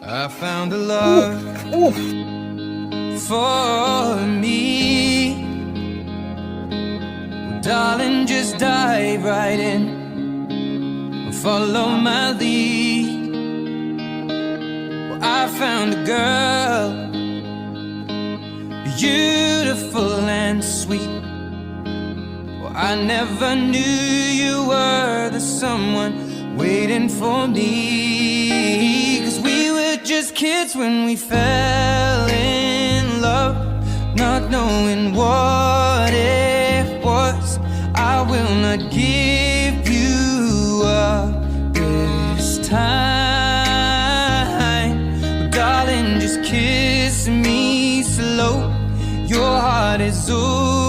I found a love for me. Darling, just dive right in, follow my lead. Well, I found a girl, beautiful and sweet. Well, I never knew you were the someone waiting for me. 'Cause we were just kids when we fell in love, not knowing what it was. I will not give you up this time. But darling, just kiss me slow. Your heart is over.